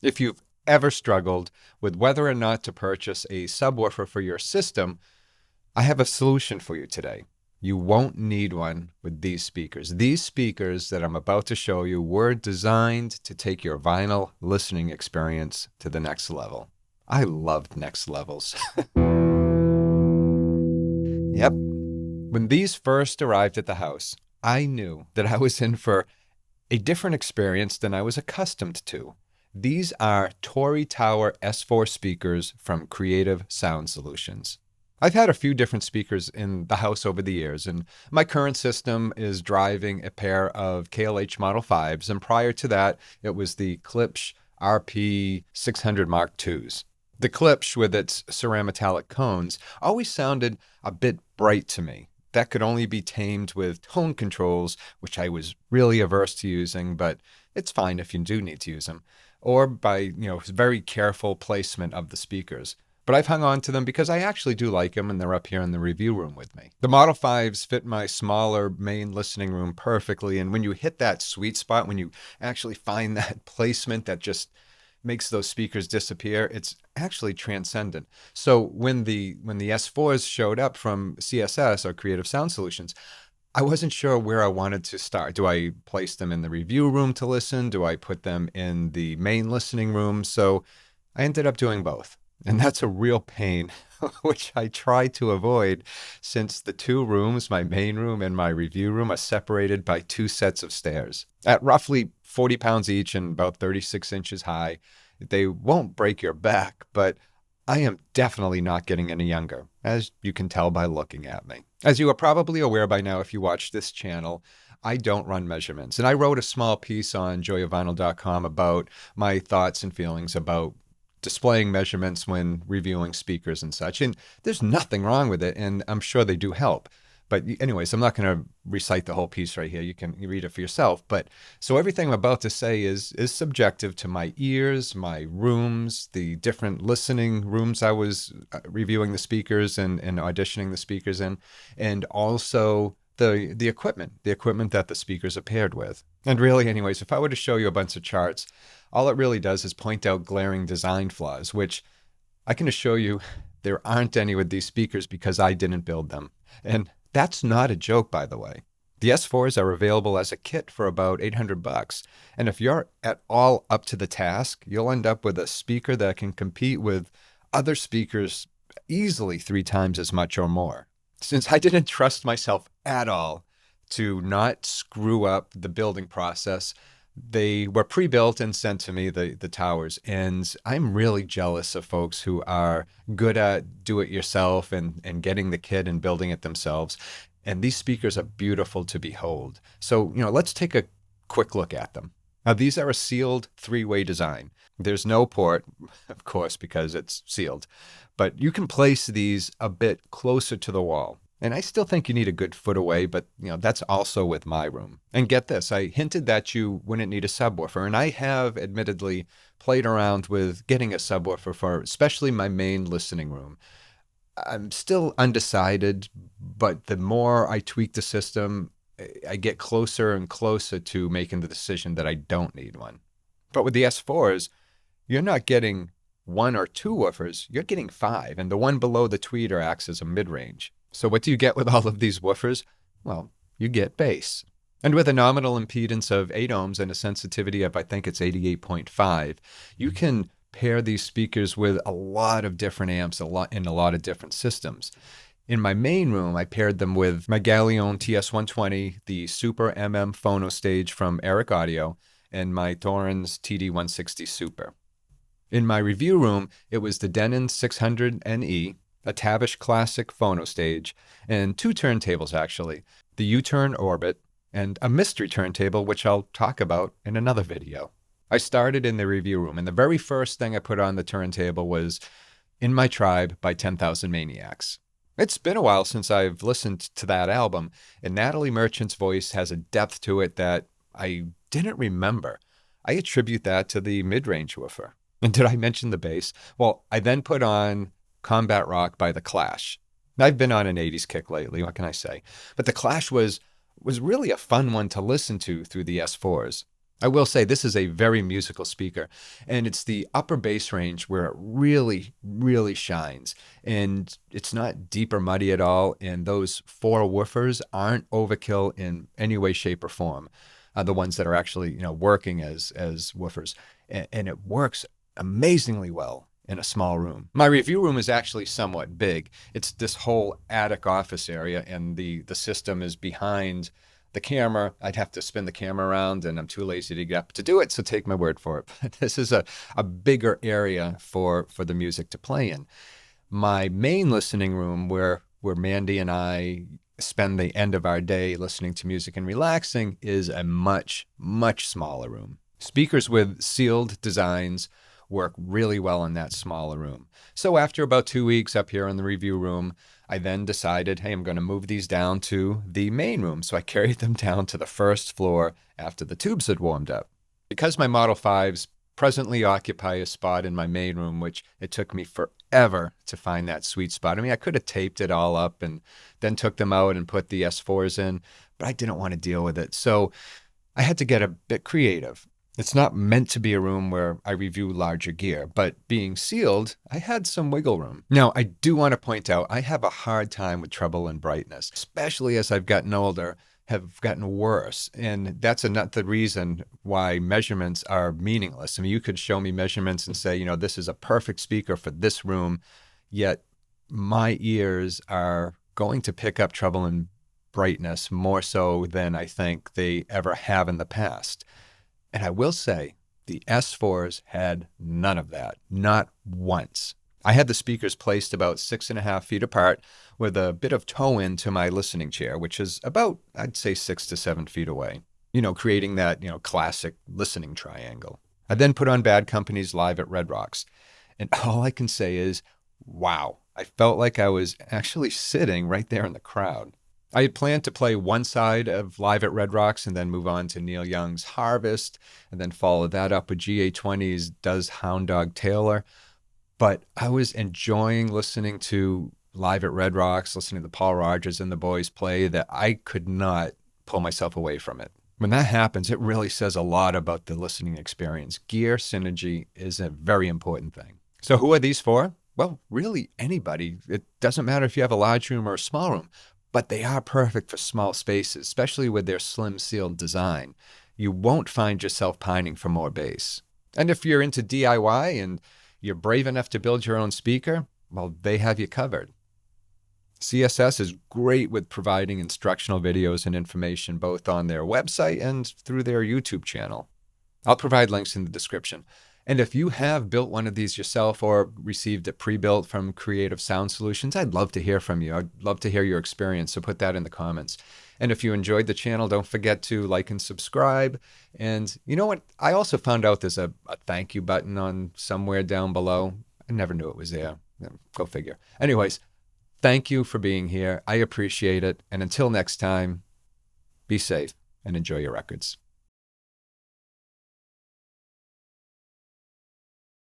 If you've ever struggled with whether or not to purchase a subwoofer for your system, I have a solution for you today. You won't need one with these speakers. These speakers that I'm about to show you were designed to take your vinyl listening experience to the next level. I loved next levels. Yep. When these first arrived at the house, I knew that I was in for a different experience than I was accustomed to. These are Torii Tower S4 speakers from Creative Sound Solutions. I've had a few different speakers in the house over the years, and my current system is driving a pair of KLH Model 5s, and prior to that, it was the Klipsch RP 600 Mark IIs. The Klipsch, with its ceramic cones, always sounded a bit bright to me. That could only be tamed with tone controls, which I was really averse to using, but it's fine if you do need to use them, or by very careful placement of the speakers. But I've hung on to them because I actually do like them, and they're up here in the review room with me. The Model 5s fit my smaller main listening room perfectly, and when you hit that sweet spot, when you actually find that placement that just makes those speakers disappear, it's actually transcendent. So when the S4s showed up from CSS, or Creative Sound Solutions, I wasn't sure where I wanted to start. Do I place them in the review room to listen? Do I put them in the main listening room? So I ended up doing both. And that's a real pain, which I try to avoid, since the two rooms, my main room and my review room, are separated by two sets of stairs. At roughly 40 pounds each and about 36 inches high, they won't break your back, but I am definitely not getting any younger, as you can tell by looking at me. As you are probably aware by now if you watch this channel, I don't run measurements. And I wrote a small piece on joyofvinyl.com about my thoughts and feelings about displaying measurements when reviewing speakers and such. And there's nothing wrong with it, and I'm sure they do help. But anyways, I'm not going to recite the whole piece right here. You can read it for yourself. But so everything I'm about to say is subjective to my ears, my rooms, the different listening rooms I was reviewing the speakers and auditioning the speakers in, and also the equipment that the speakers are paired with. And really, anyways, if I were to show you a bunch of charts, all it really does is point out glaring design flaws, which I can assure you there aren't any with these speakers because I didn't build them. And that's not a joke, by the way. The S4s are available as a kit for about $800. And if you're at all up to the task, you'll end up with a speaker that can compete with other speakers easily 3 times as much or more. Since I didn't trust myself at all to not screw up the building process, they were pre-built and sent to me, the towers. And I'm really jealous of folks who are good at do-it-yourself and getting the kit and building it themselves. And these speakers are beautiful to behold. So, let's take a quick look at them. Now, these are a sealed 3-way design. There's no port, of course, because it's sealed. But you can place these a bit closer to the wall. And I still think you need a good foot away, but that's also with my room. And get this, I hinted that you wouldn't need a subwoofer, and I have admittedly played around with getting a subwoofer for especially my main listening room. I'm still undecided, but the more I tweak the system, I get closer and closer to making the decision that I don't need one. But with the S4s, you're not getting 1 or 2 woofers, you're getting 5, and the one below the tweeter acts as a mid-range. So what do you get with all of these woofers? Well, you get bass. And with a nominal impedance of 8 ohms and a sensitivity of, I think it's 88.5, you can pair these speakers with a lot of different amps in a lot of different systems. In my main room, I paired them with my Galleon TS120, the Super MM Phono Stage from Eric Audio, and my Thorens TD160 Super. In my review room, it was the Denon 600NE, a Tavish Classic Phono Stage, and 2 turntables actually, the U-Turn Orbit, and a mystery turntable, which I'll talk about in another video. I started in the review room, and the very first thing I put on the turntable was In My Tribe by 10,000 Maniacs. It's been a while since I've listened to that album, and Natalie Merchant's voice has a depth to it that I didn't remember. I attribute that to the mid-range woofer. And did I mention the bass? Well, I then put on Combat Rock by The Clash. I've been on an 80s kick lately, what can I say? But The Clash was really a fun one to listen to through the S4s. I will say this is a very musical speaker, and it's the upper bass range where it really, really shines. And it's not deep or muddy at all. And those four woofers aren't overkill in any way, shape, or form. The ones that are actually, working as woofers, and it works amazingly well in a small room. My review room is actually somewhat big. It's this whole attic office area, and the system is behind the camera. I'd have to spin the camera around, and I'm too lazy to get up to do it, so take my word for it. But this is a bigger area for the music to play in. My main listening room, where Mandy and I spend the end of our day listening to music and relaxing, is a much, much smaller room. Speakers with sealed designs work really well in that smaller room. So after about 2 weeks up here in the review room, I then decided, hey, I'm going to move these down to the main room. So I carried them down to the first floor after the tubes had warmed up. Because my Model 5s presently occupy a spot in my main room, which it took me forever to find that sweet spot. I mean, I could have taped it all up and then took them out and put the S4s in, but I didn't want to deal with it. So I had to get a bit creative. It's not meant to be a room where I review larger gear, but being sealed, I had some wiggle room. Now, I do want to point out, I have a hard time with treble and brightness, especially as I've gotten older, have gotten worse. And that's not the reason why measurements are meaningless. I mean, you could show me measurements and say, this is a perfect speaker for this room, yet my ears are going to pick up treble and brightness more so than I think they ever have in the past. And I will say, the S4s had none of that, not once. I had the speakers placed about 6.5 feet apart with a bit of toe in to my listening chair, which is about, I'd say, 6 to 7 feet away, creating that, classic listening triangle. I then put on Bad Company's Live at Red Rocks. And all I can say is, wow, I felt like I was actually sitting right there in the crowd. I had planned to play one side of Live at Red Rocks and then move on to Neil Young's Harvest and then follow that up with GA20's Does Hound Dog Taylor. But I was enjoying listening to Live at Red Rocks, listening to Paul Rogers and the boys play, that I could not pull myself away from it. When that happens, it really says a lot about the listening experience. Gear synergy is a very important thing. So who are these for? Well, really anybody. It doesn't matter if you have a large room or a small room. But they are perfect for small spaces, especially with their slim sealed design. You won't find yourself pining for more bass. And if you're into DIY and you're brave enough to build your own speaker, well, they have you covered. CSS is great with providing instructional videos and information both on their website and through their YouTube channel. I'll provide links in the description. And if you have built one of these yourself or received it pre-built from Creative Sound Solutions, I'd love to hear from you. I'd love to hear your experience, so put that in the comments. And if you enjoyed the channel, don't forget to like and subscribe. And you know what? I also found out there's a thank you button on somewhere down below. I never knew it was there. Go figure. Anyways, thank you for being here. I appreciate it. And until next time, be safe and enjoy your records.